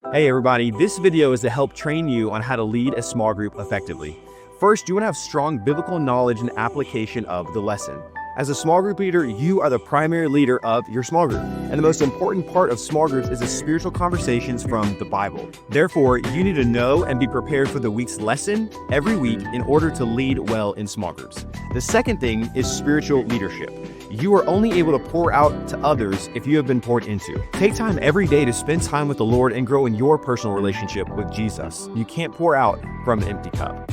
Hey everybody, this video is to help train you on how to lead a small group effectively. First, you want to have strong biblical knowledge and application of the lesson. As a small group leader, you are the primary leader of your small group, and the most important part of small groups is the spiritual conversations from the Bible. Therefore, you need to know and be prepared for the week's lesson every week in order to lead well in small groups. The second thing is spiritual leadership. You are only able to pour out to others if you have been poured into. Take time every day to spend time with the Lord and grow in your personal relationship with Jesus. You can't pour out from an empty cup.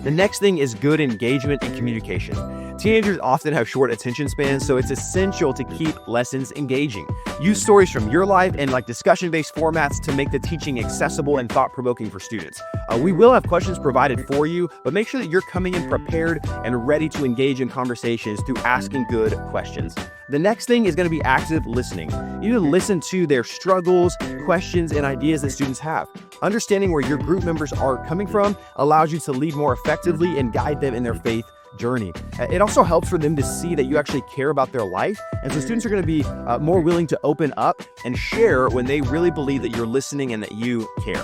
The next thing is good engagement and communication. Teenagers often have short attention spans, so it's essential to keep lessons engaging. Use stories from your life and discussion-based formats to make the teaching accessible and thought-provoking for students. We will have questions provided for you, but make sure that you're coming in prepared and ready to engage in conversations through asking good questions. The next thing is going to be active listening. You need to listen to their struggles, questions, and ideas that students have. Understanding where your group members are coming from allows you to lead more effectively and guide them in their faith journey. It also helps for them to see that you actually care about their life, and so students are going to be more willing to open up and share when they really believe that you're listening and that you care.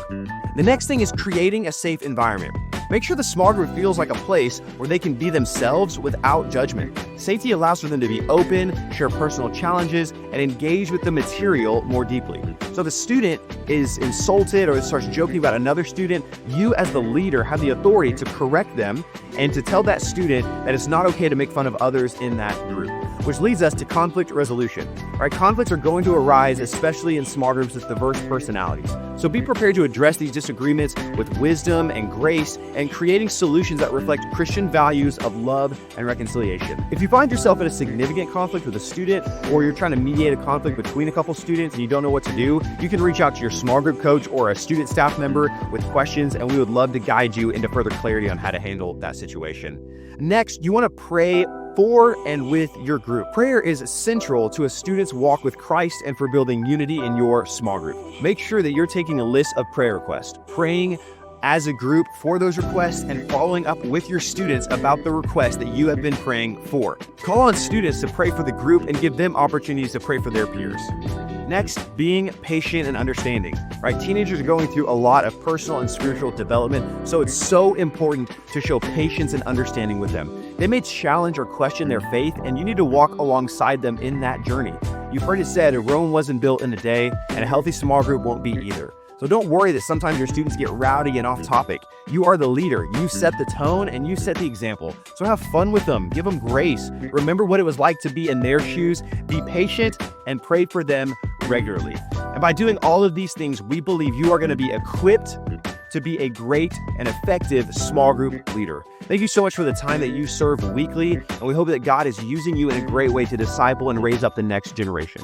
The next thing is creating a safe environment. Make sure the small group feels like a place where they can be themselves without judgment. Safety allows for them to be open, share personal challenges, and engage with the material more deeply. So if a student is insulted or starts joking about another student, you as the leader have the authority to correct them and to tell that student that it's not okay to make fun of others in that group. Which leads us to conflict resolution. Right? Conflicts are going to arise, especially in small groups with diverse personalities. So be prepared to address these disagreements with wisdom and grace and creating solutions that reflect Christian values of love and reconciliation. If you find yourself in a significant conflict with a student, or you're trying to mediate a conflict between a couple students and you don't know what to do, you can reach out to your small group coach or a student staff member with questions, and we would love to guide you into further clarity on how to handle that situation. Next, you want to pray for and with your group. Prayer is central to a student's walk with Christ and for building unity in your small group. Make sure that you're taking a list of prayer requests, praying as a group for those requests, and following up with your students about the requests that you have been praying for. Call on students to pray for the group and give them opportunities to pray for their peers. Next, being patient and understanding, right? Teenagers are going through a lot of personal and spiritual development, so it's so important to show patience and understanding with them. They may challenge or question their faith, and you need to walk alongside them in that journey. You've heard it said, Rome wasn't built in a day, and a healthy small group won't be either. So don't worry that sometimes your students get rowdy and off topic. You are the leader. You set the tone and you set the example. So have fun with them. Give them grace. Remember what it was like to be in their shoes. Be patient and pray for them regularly. And by doing all of these things, we believe you are going to be equipped to be a great and effective small group leader. Thank you so much for the time that you serve weekly, and we hope that God is using you in a great way to disciple and raise up the next generation.